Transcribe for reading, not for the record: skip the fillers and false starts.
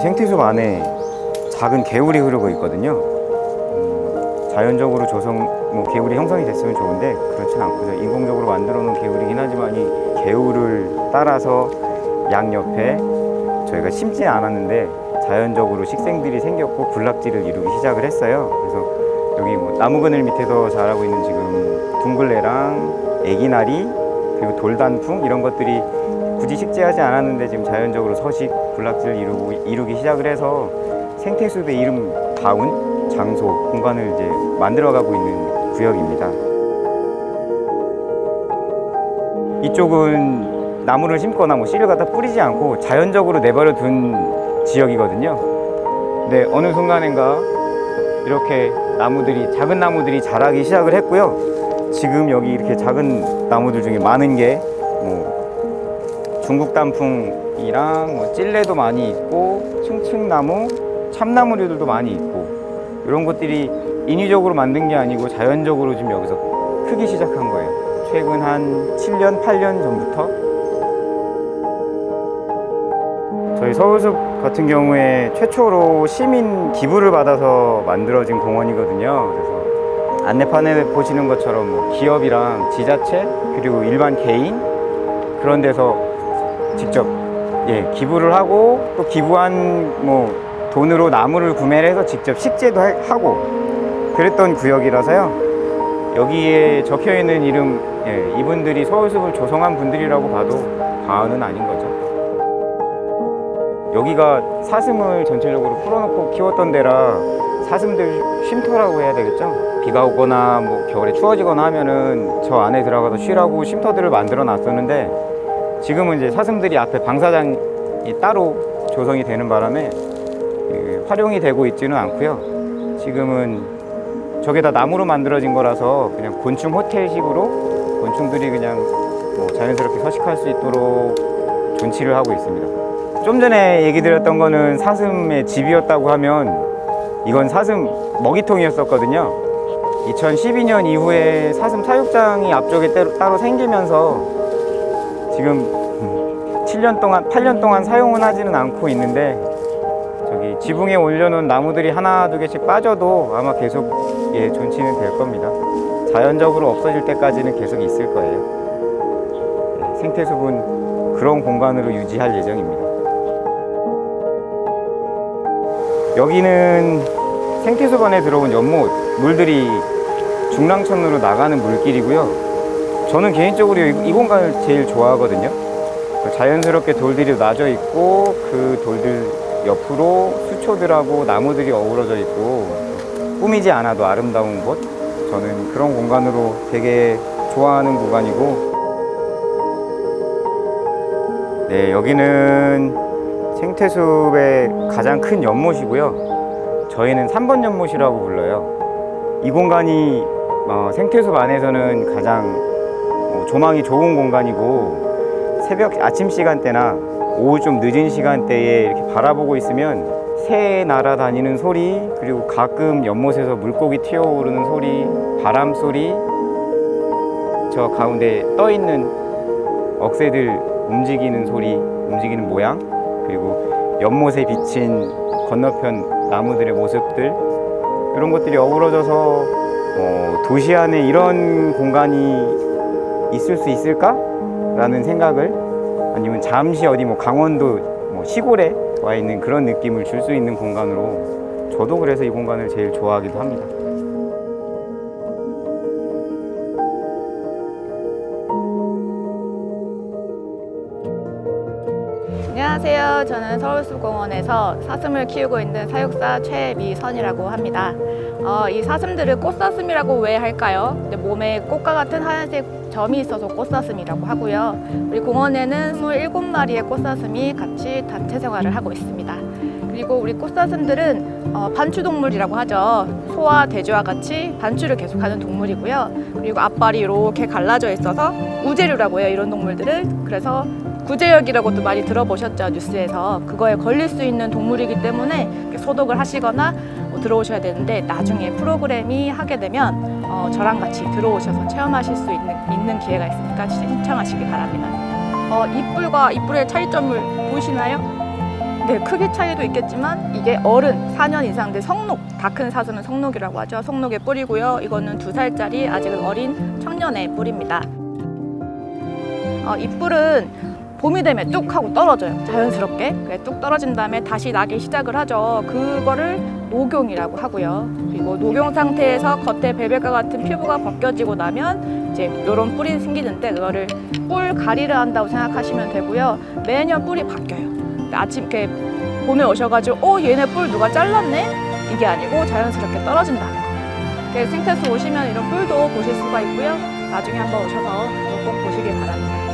생태숲 안에 작은 개울이 흐르고 있거든요. 자연적으로 개울이 형성이 됐으면 좋은데 그렇진 않고요. 인공적으로 만들어 놓은 개울이긴 하지만 이 개울을 따라서 양옆에 저희가 심지 않았는데 자연적으로 식생들이 생겼고 군락지를 이루기 시작을 했어요. 그래서 여기 나무 그늘 밑에서 자라고 있는 지금 둥글레랑 애기나리 그리고 돌단풍 이런 것들이 굳이 식재하지 않았는데 지금 자연적으로 서식 군락지를 이루기 시작을 해서 생태숲의 이름다운 장소 공간을 이제 만들어가고 있는 구역입니다. 이쪽은 나무를 심거나 씨를 갖다 뿌리지 않고 자연적으로 내버려 둔 지역이거든요. 근데 어느 순간인가 이렇게 작은 나무들이 자라기 시작을 했고요. 지금 여기 이렇게 작은 나무들 중에 많은 게 중국 단풍이랑 찔레도 많이 있고 층층나무, 참나무류들도 많이 있고 이런 것들이 인위적으로 만든 게 아니고 자연적으로 지금 여기서 크기 시작한 거예요. 최근 한 7년, 8년 전부터. 저희 서울숲 같은 경우에 최초로 시민 기부를 받아서 만들어진 공원이거든요. 그래서 안내판에 보시는 것처럼 기업이랑 지자체 그리고 일반 개인 그런 데서 직접 기부를 하고 또 기부한 돈으로 나무를 구매를 해서 직접 식재도 하고 그랬던 구역이라서요. 여기에 적혀 있는 이름 이분들이 서울숲을 조성한 분들이라고 봐도 과언은 아닌 거죠. 여기가 사슴을 전체적으로 풀어놓고 키웠던 데라 사슴들 쉼터라고 해야 되겠죠. 비가 오거나 겨울에 추워지거나 하면은 저 안에 들어가서 쉬라고 쉼터들을 만들어 놨었는데 지금은 이제 사슴들이 앞에 방사장이 따로 조성이 되는 바람에 활용이 되고 있지는 않고요. 지금은 저게 다 나무로 만들어진 거라서 그냥 곤충 호텔식으로 곤충들이 그냥 자연스럽게 서식할 수 있도록 존치를 하고 있습니다. 좀 전에 얘기 드렸던 거는 사슴의 집이었다고 하면 이건 사슴 먹이통이었었거든요. 2012년 이후에 사슴 사육장이 앞쪽에 따로 생기면서 지금 8년 동안 사용은 하지는 않고 있는데 저기 지붕에 올려놓은 나무들이 하나 두 개씩 빠져도 아마 계속 존치는 될 겁니다. 자연적으로 없어질 때까지는 계속 있을 거예요. 생태숲은 그런 공간으로 유지할 예정입니다. 여기는 생태숲 안에 들어온 연못, 물들이 중랑천으로 나가는 물길이고요. 저는 개인적으로 이 공간을 제일 좋아하거든요. 자연스럽게 돌들이 놔져 있고 그 돌들 옆으로 수초들하고 나무들이 어우러져 있고 꾸미지 않아도 아름다운 곳, 저는 그런 공간으로 되게 좋아하는 구간이고 여기는 생태숲의 가장 큰 연못이고요. 저희는 3번 연못이라고 불러요. 이 공간이 생태숲 안에서는 가장 조망이 좋은 공간이고 아침 시간대나 오후 좀 늦은 시간대에 이렇게 바라보고 있으면 새 날아다니는 소리 그리고 가끔 연못에서 물고기 튀어오르는 소리, 바람 소리, 저 가운데 떠 있는 억새들 움직이는 소리, 움직이는 모양 그리고 연못에 비친 건너편 나무들의 모습들 이런 것들이 어우러져서 도시 안에 이런 공간이 있을 수 있을까? 라는 생각을 아니면 잠시 어디 강원도 시골에 와 있는 그런 느낌을 줄 수 있는 공간으로 저도 그래서 이 공간을 제일 좋아하기도 합니다. 안녕하세요. 저는 서울숲공원에서 사슴을 키우고 있는 사육사 최미선이라고 합니다. 이 사슴들을 꽃사슴이라고 왜 할까요? 몸에 꽃과 같은 하얀색 점이 있어서 꽃사슴이라고 하고요. 우리 공원에는 27마리의 꽃사슴이 같이 단체 생활을 하고 있습니다. 그리고 우리 꽃사슴들은 반추동물이라고 하죠. 소와 돼지와 같이 반추를 계속하는 동물이고요. 그리고 앞발이 이렇게 갈라져 있어서 우제류라고 해요. 이런 동물들을. 그래서 구제역이라고 또 많이 들어보셨죠, 뉴스에서. 그거에 걸릴 수 있는 동물이기 때문에 소독을 하시거나 들어오셔야 되는데 나중에 프로그램이 하게 되면 저랑 같이 들어오셔서 체험하실 수 있는 기회가 있으니까 신청하시기 바랍니다. 이뿔과 이뿔의 차이점을 보이시나요? 네, 크기 차이도 있겠지만 이게 어른 4년 이상 된 성록, 다 큰 사슴은 성록이라고 하죠. 성록의 뿌리고요. 이거는 2살짜리 아직은 어린 청년의 뿌리입니다. 이 뿔은 봄이 되면 뚝 하고 떨어져요. 자연스럽게. 뚝 떨어진 다음에 다시 나기 시작을 하죠. 그거를 녹용이라고 하고요. 그리고 녹용 상태에서 겉에 벨벳과 같은 피부가 벗겨지고 나면 이제 이런 뿔이 생기는데 그거를 뿔 가리를 한다고 생각하시면 되고요. 매년 뿔이 바뀌어요. 아침 이렇게 봄에 오셔가지고 얘네 뿔 누가 잘랐네? 이게 아니고 자연스럽게 떨어진다는 거예요. 생태수 오시면 이런 뿔도 보실 수가 있고요. 나중에 한번 오셔서 꼭 보시길 바랍니다.